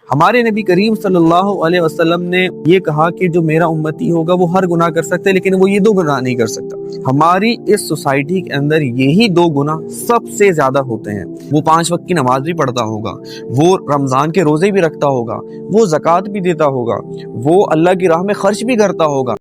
ہمارے نبی کریم صلی اللہ علیہ وسلم نے یہ کہا کہ جو میرا امتی ہوگا وہ ہر گناہ کر سکتا ہے لیکن وہ یہ 2 گناہ نہیں کر سکتا۔ ہماری اس سوسائٹی کے اندر یہی 2 گناہ سب سے زیادہ ہوتے ہیں۔ وہ 5 وقت کی نماز بھی پڑھتا ہوگا، وہ رمضان کے روزے بھی رکھتا ہوگا، وہ زکوٰۃ بھی دیتا ہوگا، وہ اللہ کی راہ میں خرچ بھی کرتا ہوگا۔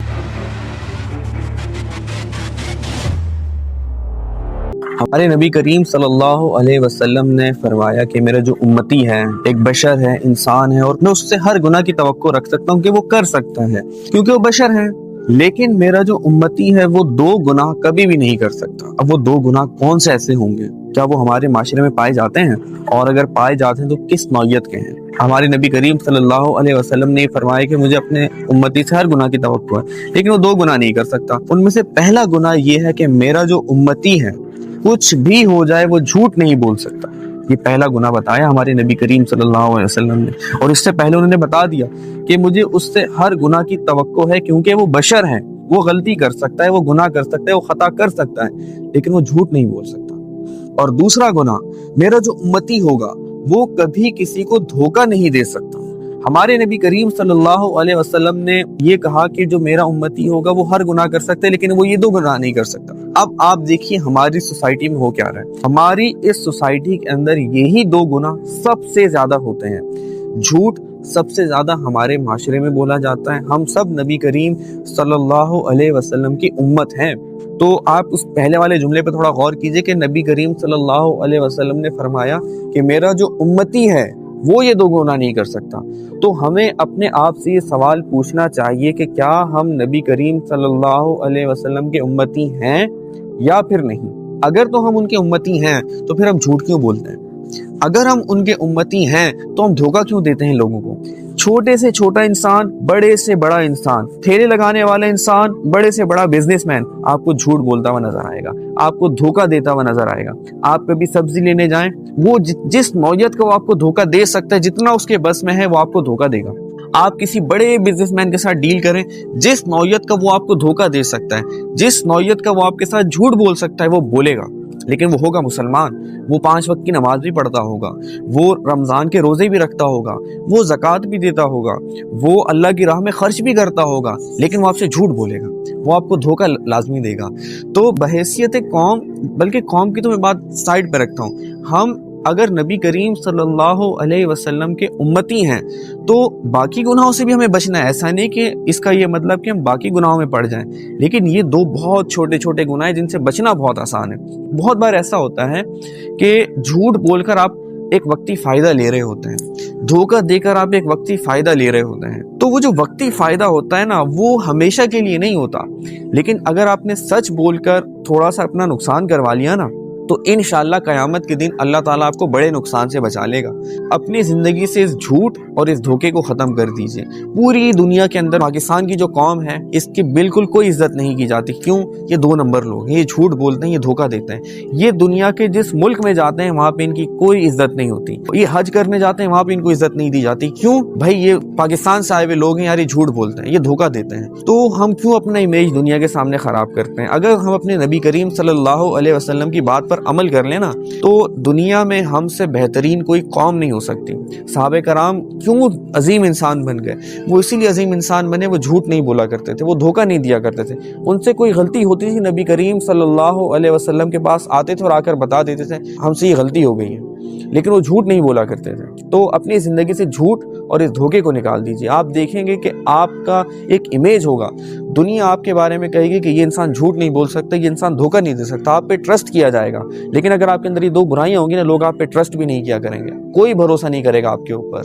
ہمارے نبی کریم صلی اللہ علیہ وسلم نے فرمایا کہ میرا جو امتی ہے ایک بشر ہے، انسان ہے، اور میں اس سے ہر گناہ کی توقع رکھ سکتا ہوں کہ وہ کر سکتا ہے کیونکہ وہ بشر ہے، لیکن میرا جو امتی ہے وہ 2 گناہ کبھی بھی نہیں کر سکتا۔ اب وہ 2 گناہ کون سے ایسے ہوں گے؟ کیا وہ ہمارے معاشرے میں پائے جاتے ہیں؟ اور اگر پائے جاتے ہیں تو کس نوعیت کے ہیں؟ ہمارے نبی کریم صلی اللہ علیہ وسلم نے فرمایا کہ مجھے اپنے امتی سے ہر گناہ کی توقع ہے لیکن وہ 2 گناہ نہیں کر سکتا۔ ان میں سے پہلا گناہ یہ ہے کہ میرا جو امتی ہے کچھ بھی ہو جائے وہ جھوٹ نہیں بول سکتا۔ یہ پہلا گناہ بتایا ہمارے نبی کریم صلی اللہ علیہ وسلم نے، اور اس سے پہلے انہوں نے بتا دیا کہ مجھے اس سے ہر گناہ کی توقع ہے کیونکہ وہ بشر ہے، وہ غلطی کر سکتا ہے، وہ گناہ کر سکتا ہے، وہ خطا کر سکتا ہے لیکن وہ جھوٹ نہیں بول سکتا۔ اور دوسرا گناہ، میرا جو امتی ہوگا وہ کبھی کسی کو دھوکہ نہیں دے سکتا۔ ہمارے نبی کریم صلی اللہ علیہ وسلم نے یہ کہا کہ جو میرا امتی ہوگا وہ ہر گناہ کر سکتا ہے لیکن وہ یہ 2 گناہ نہیں کر سکتا۔ اب آپ دیکھیے ہماری سوسائٹی میں ہو کیا رہا ہے۔ ہماری اس سوسائٹی کے اندر یہی 2 گناہ سب سے زیادہ ہوتے ہیں۔ جھوٹ سب سے زیادہ ہمارے معاشرے میں بولا جاتا ہے۔ ہم سب نبی کریم صلی اللہ علیہ وسلم کی امت ہیں، تو آپ اس پہلے والے جملے پہ تھوڑا غور کیجئے کہ نبی کریم صلی اللہ علیہ وسلم نے فرمایا کہ میرا جو امتی ہے وہ یہ 2 گناہ نہیں کر سکتا۔ تو ہمیں اپنے آپ سے یہ سوال پوچھنا چاہیے کہ کیا ہم نبی کریم صلی اللہ علیہ وسلم کے امتی ہیں یا پھر نہیں؟ اگر تو ہم ان کے امتی ہیں تو پھر ہم جھوٹ کیوں بولتے ہیں؟ اگر ہم ان کے امتی ہیں تو ہم دھوکہ کیوں دیتے ہیں لوگوں کو؟ چھوٹے سے چھوٹا انسان، بڑے سے بڑا انسان، ٹھیلے لگانے والا انسان، بڑے سے بڑا بزنس مین آپ کو جھوٹ بولتا ہوا نظر آئے گا، آپ کو دھوکہ دیتا ہوا نظر آئے گا۔ آپ کبھی سبزی لینے جائیں، وہ جس نوعیت کا وہ آپ کو دھوکہ دے سکتا ہے، جتنا اس کے بس میں ہے وہ آپ کو دھوکہ دے گا۔ آپ کسی بڑے بزنس مین کے ساتھ ڈیل کریں، جس نوعیت کا وہ آپ کو دھوکہ دے سکتا ہے، جس نوعیت کا وہ آپ کے ساتھ جھوٹ بول سکتا ہے وہ بولے گا، لیکن وہ ہوگا مسلمان، وہ 5 وقت کی نماز بھی پڑھتا ہوگا، وہ رمضان کے روزے بھی رکھتا ہوگا، وہ زکوٰۃ بھی دیتا ہوگا، وہ اللہ کی راہ میں خرچ بھی کرتا ہوگا، لیکن وہ آپ سے جھوٹ بولے گا، وہ آپ کو دھوکہ لازمی دے گا۔ تو بحیثیت قوم، بلکہ قوم کی تو میں بات سائڈ پہ رکھتا ہوں، ہم اگر نبی کریم صلی اللہ علیہ وسلم کے امتی ہیں تو باقی گناہوں سے بھی ہمیں بچنا ہے۔ ایسا نہیں کہ اس کا یہ مطلب کہ ہم باقی گناہوں میں پڑ جائیں، لیکن یہ 2 بہت چھوٹے چھوٹے گناہ ہیں جن سے بچنا بہت آسان ہے۔ بہت بار ایسا ہوتا ہے کہ جھوٹ بول کر آپ ایک وقتی فائدہ لے رہے ہوتے ہیں، دھوکہ دے کر آپ ایک وقتی فائدہ لے رہے ہوتے ہیں، تو وہ جو وقتی فائدہ ہوتا ہے نا وہ ہمیشہ کے لیے نہیں ہوتا، لیکن اگر آپ نے سچ بول کر تھوڑا سا اپنا نقصان کروا لیا نا تو انشاءاللہ قیامت کے دن اللہ تعالیٰ آپ کو بڑے نقصان سے بچا لے گا۔ اپنی زندگی سے اس جھوٹ اور اس دھوکے کو ختم کر دیجئے۔ پوری دنیا کے اندر پاکستان کی جو قوم ہے اس کی بالکل کوئی عزت نہیں کی جاتی۔ کیوں؟ یہ 2 نمبر لوگ ہیں، یہ جھوٹ بولتے ہیں، یہ دھوکہ دیتے ہیں۔ یہ دنیا کے جس ملک میں جاتے ہیں وہاں پہ ان کی کوئی عزت نہیں ہوتی۔ یہ حج کرنے جاتے ہیں وہاں پہ ان کو عزت نہیں دی جاتی۔ کیوں؟ بھائی یہ پاکستان سے آئے ہوئے لوگ ہیں یار، یہ جھوٹ بولتے ہیں، یہ دھوکہ دیتے ہیں۔ تو ہم کیوں اپنا امیج دنیا کے سامنے خراب کرتے ہیں؟ اگر ہم اپنے نبی کریم صلی اللہ علیہ وسلم کی بات پر عمل کر لیں نا تو دنیا میں ہم سے بہترین کوئی قوم نہیں ہو سکتی۔ صحابہ کرام کیوں عظیم انسان بن گئے؟ وہ اسی لیے عظیم انسان بنے، وہ جھوٹ نہیں بولا کرتے تھے، وہ دھوکہ نہیں دیا کرتے تھے۔ ان سے کوئی غلطی ہوتی تھی نبی کریم صلی اللہ علیہ وسلم کے پاس آتے تھے اور آ کر بتا دیتے تھے ہم سے یہ غلطی ہو گئی ہے، لیکن وہ جھوٹ نہیں بولا کرتے تھے۔ تو اپنی زندگی سے جھوٹ اور اس دھوکے کو نکال دیجیے، آپ دیکھیں گے کہ آپ کا ایک امیج ہوگا، دنیا آپ کے بارے میں کہے گی کہ یہ انسان جھوٹ نہیں بول سکتا، یہ انسان دھوکہ نہیں دے سکتا، آپ پہ ٹرسٹ کیا جائے گا۔ لیکن اگر آپ کے اندر یہ 2 برائیاں ہوں گی نا، لوگ آپ پہ ٹرسٹ بھی نہیں کیا کریں گے، کوئی بھروسہ نہیں کرے گا آپ کے اوپر۔